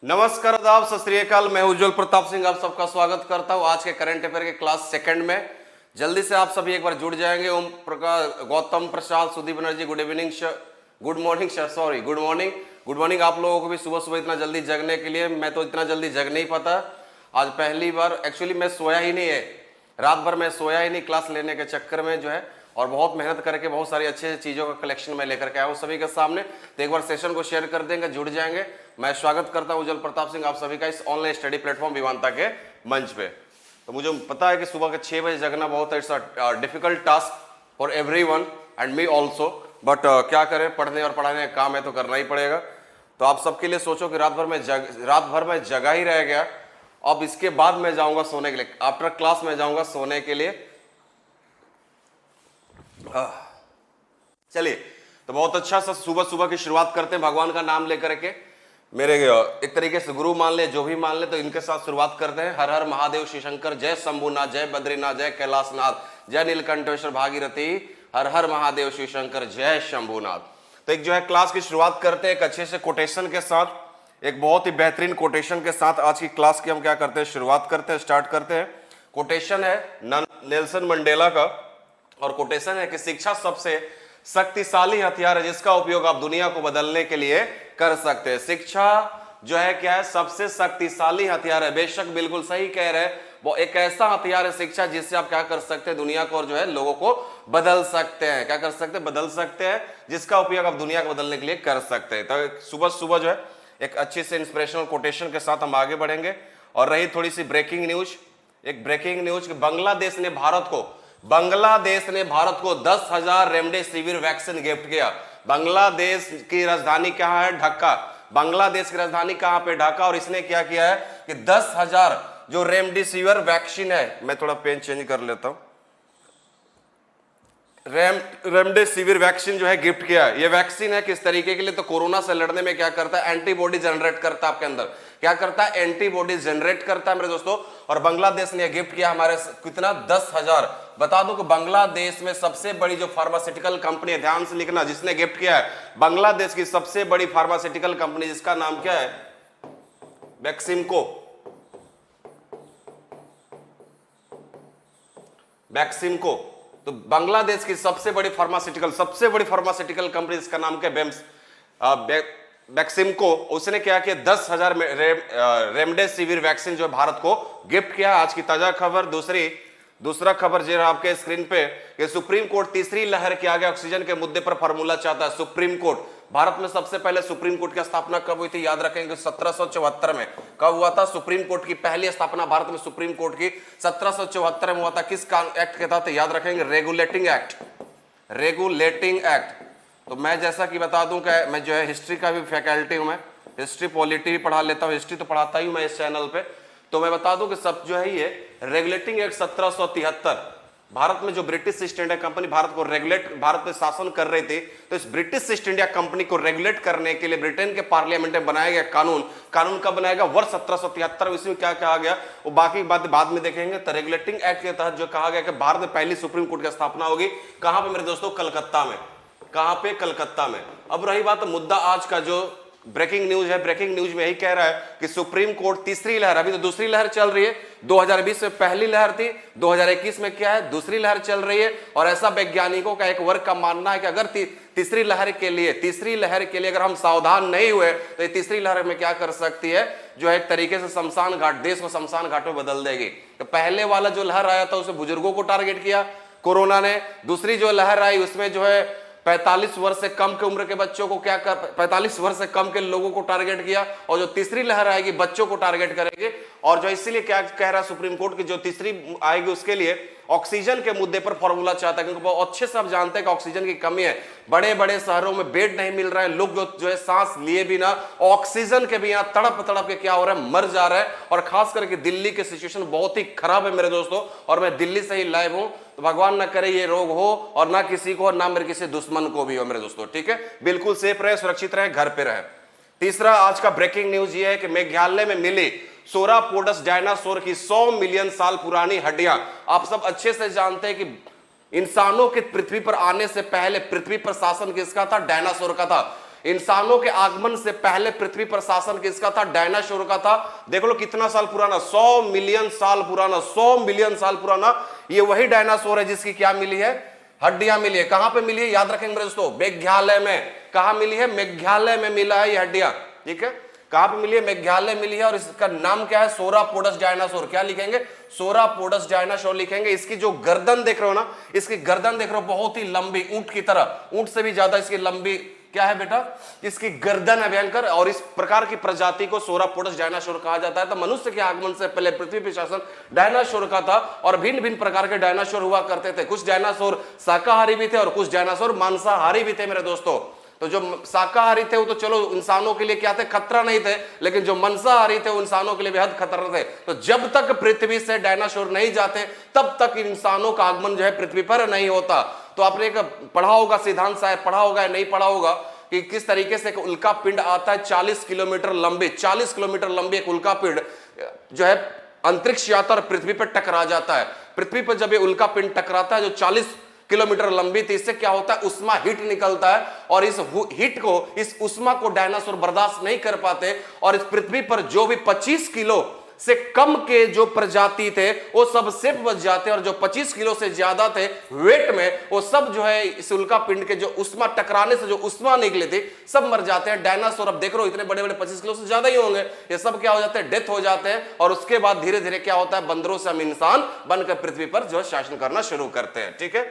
नमस्कार, आदाब, सत श्री अकाल। मैं उज्जवल प्रताप सिंह आप सबका स्वागत करता हूं आज के करंट अफेयर के क्लास सेकंड में। जल्दी से आप सभी एक बार जुड़ जाएंगे। Om Prakash, Gautam Prasad, Sudeep Banerjee, good evening, good morning sorry, good morning, good morning आप लोगों को भी सुबह सुबह इतना जल्दी जगने के लिए। मैं तो इतना जल्दी जग नहीं पाता, आज पहली बार। एक्चुअली मैं सोया ही नहीं है, रात भर मैं सोया ही नहीं क्लास लेने के चक्कर में जो है, और बहुत मेहनत करके बहुत सारी अच्छी चीज़ों का कलेक्शन मैं लेकर के आया हूँ सभी के सामने। तो एक बार सेशन को शेयर कर देंगे, जुड़ जाएंगे। मैं स्वागत करता हूँ उज्जवल प्रताप सिंह आप सभी का इस ऑनलाइन स्टडी प्लेटफॉर्म विवांता के मंच पे। तो मुझे पता है कि सुबह के 6 बजे जगना बहुत it's a difficult task for everyone and me also, but क्या करें, पढ़ने और पढ़ाने का काम है तो करना ही पड़ेगा। तो आप सबके लिए सोचो कि रात भर में जगा ही रह गया। अब इसके बाद मैं जाऊंगा सोने के लिए, आफ्टर क्लास में जाऊंगा सोने के लिए। चलिए, तो बहुत अच्छा सा सुबह सुबह की शुरुआत करते हैं भगवान का नाम लेकर के। मेरे एक तरीके से गुरु मान ले, जो भी मान ले, तो इनके साथ शुरुआत करते हैं। हर हर महादेव श्री शंकर, जय शंभुनाथ, जय बद्रीनाथ, जय कैलाशनाथ, जय नीलकंठेश्वर भागीरथी, हर हर महादेव श्री शंकर, जय शंभुनाथ। तो एक जो है क्लास की शुरुआत करते हैं एक अच्छे से कोटेशन के साथ, एक बहुत ही बेहतरीन कोटेशन के साथ आज की क्लास की हम क्या करते हैं, शुरुआत करते हैं, स्टार्ट करते हैं। कोटेशन है नेल्सन मंडेला का, और कोटेशन है कि शिक्षा सबसे शक्तिशाली हथियार है जिसका उपयोग आप दुनिया को बदलने के लिए कर सकते हैं। शिक्षा जो है क्या है, सबसे शक्तिशाली हथियार है। बेशक बिल्कुल सही कह रहे हैं, वो एक ऐसा हथियार है शिक्षा जिससे आप क्या कर सकते हैं, दुनिया को और जो है लोगों को बदल सकते हैं। क्या कर सकते हैं, बदल सकते हैं, जिसका उपयोग आप दुनिया को बदलने के लिए कर सकते हैं। तो सुबह सुबह जो है एक अच्छे से इंस्पिरेशनल कोटेशन के साथ हम आगे बढ़ेंगे। और रही थोड़ी सी ब्रेकिंग न्यूज, एक ब्रेकिंग न्यूज कि बांग्लादेश ने भारत को 10,000 रेमडेसिविर वैक्सीन गिफ्ट किया। बांग्लादेश की राजधानी कहां है, ढाका। बांग्लादेश की राजधानी कहां पे, ढाका। और इसने क्या किया है कि 10,000 जो रेमडेसिविर वैक्सीन है, मैं थोड़ा पेन चेंज कर लेता हूं, रेमडेसिविर वैक्सीन जो है गिफ्ट किया है। ये वैक्सीन है किस तरीके के लिए, तो कोरोना से लड़ने में क्या करता है, एंटीबॉडी जनरेट करता है आपके अंदर। क्या करता है, एंटीबॉडी जनरेट करता है मेरे दोस्तों। और बांग्लादेश ने गिफ्ट किया हमारे कितना, 10,000। बता दूं कि बांग्लादेश में सबसे बड़ी जो फार्मास्यूटिकल कंपनी है, ध्यान से लिखना, जिसने गिफ्ट किया है, बांग्लादेश की सबसे बड़ी फार्मास्यूटिकल कंपनी, जिसका नाम क्या है, वैक्सीमको। वैक्सीमको, तो बांग्लादेश की सबसे बड़ी फार्मास्यूटिकल कंपनी, जिसका नाम क्या है, वैक्सीमको। उसने क्या किया, 10,000 रेमडेसिविर वैक्सीन जो भारत को गिफ्ट किया। आज की ताजा खबर। दूसरा खबर जो आपके स्क्रीन पे कि सुप्रीम कोर्ट तीसरी लहर के आगे ऑक्सीजन के मुद्दे पर फार्मूला चाहता है। सुप्रीम कोर्ट, भारत में सबसे पहले सुप्रीम कोर्ट की स्थापना कब हुई थी, याद रखेंगे, 1774 में। कब हुआ था सुप्रीम कोर्ट की पहली स्थापना भारत में, सुप्रीम कोर्ट की 1774 में हुआ था। किस एक्ट के तहत, याद रखेंगे, रेगुलेटिंग एक्ट। तो मैं जैसा कि बता दूं कि मैं जो है हिस्ट्री का भी फैकल्टी हूं, मैं हिस्ट्री पॉलिटी भी पढ़ा लेता हूं, हिस्ट्री तो पढ़ाता ही मैं इस चैनल पे। तो मैं बता दूं कि सब जो है ये रेगुलेटिंग एक्ट 1773, भारत में जो British east India company Bharat पे शासन कर रही थी, तो इस ब्रिटिश ईस्ट इंडिया कंपनी को रेगुलेट करने के लिए ब्रिटेन के पार्लियामेंट में बनाया गया कानून कब बनाया गया, वर्ष 1773। इसमें क्या कहा गया वो बाकी बात बाद में देखेंगे। तो रेगुलेटिंग एक्ट के तहत जो कहा गया कि भारत में पहली सुप्रीम कोर्ट की स्थापना होगी। कहां पे मेरे दोस्तों, कलकत्ता में। कहां पे, कलकत्ता में। अब रही बात मुद्दा आज का जो ब्रेकिंग न्यूज है, ब्रेकिंग न्यूज में यही कह रहा है कि सुप्रीम कोर्ट तीसरी लहर, अभी तो दूसरी लहर चल रही है, 2020 में पहली लहर थी, 2021 में क्या है, दूसरी लहर चल रही है। और ऐसा वैज्ञानिकों का एक वर्ग का मानना है कि अगर तीसरी लहर के लिए अगर हम सावधान नहीं हुए तो ये तीसरी लहर में क्या कर सकती है, जो है एक तरीके से शमशान घाट, देश को शमशान घाट में बदल देगी। तो पहले वाला जो लहर आया था उसमें बुजुर्गों को टारगेट किया कोरोना ने। दूसरी जो लहर आई उसमें जो है 45 वर्ष से कम के उम्र के बच्चों को 45 वर्ष से कम के लोगों को टारगेट किया। और जो तीसरी लहर आएगी बच्चों को टारगेट करेगी। और जो इसीलिए क्या कह रहा है सुप्रीम कोर्ट की जो तीसरी आएगी उसके लिए ऑक्सीजन के मुद्दे पर फॉर्मूला चाहता है, क्योंकि बहुत अच्छे से आप जानते हैं कि ऑक्सीजन की कमी है। बड़े बड़े शहरों में बेड नहीं मिल रहा है, लोग जो है सांस लिए बिना, ऑक्सीजन के बिना तड़प तड़प के क्या हो रहा है, मर जा रहा है। और खास करके दिल्ली की सिचुएशन बहुत ही खराब है मेरे दोस्तों, और मैं दिल्ली से ही लाइव हूं। तो भगवान ना करे ये रोग हो, और ना किसी को, ना मेरे किसी दुश्मन को भी हो मेरे दोस्तों, ठीक है। बिल्कुल सेफ रहे, सुरक्षित रहे, घर पे रहे। तीसरा आज का ब्रेकिंग न्यूज ये है कि मेघालय में मिली सोरापोडस डायनासोर की 100 मिलियन साल पुरानी हड्डियां। आप सब अच्छे से जानते हैं कि इंसानों के पृथ्वी पर आने से पहले पृथ्वी पर शासन किसका था, डायनासोर का था। इंसानों के आगमन से पहले पृथ्वी पर शासन किसका था? डायनासोर का था। देख लो कितना साल पुराना, 100 मिलियन साल पुराना, 100 मिलियन साल पुराना। ये वही डायनासोर है जिसकी क्या मिली है? हड्डियां मिली है। कहां पे मिली है? याद रखेंगे मेरे दोस्तों, मेघालय में। कहां मिली है? मेघालय में मिला है ये हड्डियां। ठीक है, कहां पे मिली है? मेघालय मिली है। और इसका नाम क्या है? सोरापोडस डायनासोर। क्या लिखेंगे? सोरापोडस डायनासोर लिखेंगे। इसकी जो गर्दन देख रहे हो ना, इसकी गर्दन देख रहे हो, बहुत ही लंबी, ऊंट की तरह, ऊंट से भी ज्यादा इसकी लंबी क्या है बेटा? इसकी गर्दन है भयंकर। और इस प्रकार की प्रजाति को सोरापोडस डायनासोर कहा जाता है। तो मनुष्य के आगमन से पहले पृथ्वी पर शासन डायनासोर का था। और भिन्न भिन्न प्रकार के डायनासोर हुआ करते थे। कुछ डायनासोर शाकाहारी भी थे और कुछ डायनासोर मांसाहारी भी थे मेरे दोस्तों। तो जो शाकाहारी थे वो तो चलो इंसानों के लिए क्या थे? खतरा नहीं थे। लेकिन जो मांसाहारी थे वो इंसानों के लिए बेहद खतरा थे। तो जब तक पृथ्वी से डायनासोर नहीं जाते तब तक इंसानों का आगमन जो है पृथ्वी पर नहीं होता। तो आपने एक पढ़ा होगा, सिद्धांत शायद पढ़ा होगा या नहीं पढ़ा होगा, कि किस तरीके से एक उल्का पिंड आता है 40 किलोमीटर लंबी, 40 किलोमीटर लंबी एक उल्का पिंड जो है अंतरिक्ष यात्रा पृथ्वी पर टकरा जाता है। पृथ्वी पर जब ये उल्का पिंड टकराता है जो 40 किलोमीटर लंबी थी, इससे क्या होता है? उष्मा हीट निकलता है। और इस हीट को, इस उष्मा को डायनासोर बर्दाश्त नहीं कर पाते। और इस पृथ्वी पर जो भी 25 किलो से कम के जो प्रजाति थे वो सब सिर्फ बच जाते। और जो 25 किलो से ज्यादा थे वेट में, वो सब जो है इस उल्का पिंड के जो उष्मा टकराने से जो उष्मा निकली थी सब मर जाते हैं। डायनासोर अब देख रहे हो इतने बड़े बड़े 25 किलो से ज्यादा ही होंगे, ये सब क्या हो जाते हैं? डेथ हो जाते हैं। और उसके बाद धीरे धीरे क्या होता है? बंदरों से हम इंसान बनकर पृथ्वी पर जो है शासन करना शुरू करते हैं। ठीक है,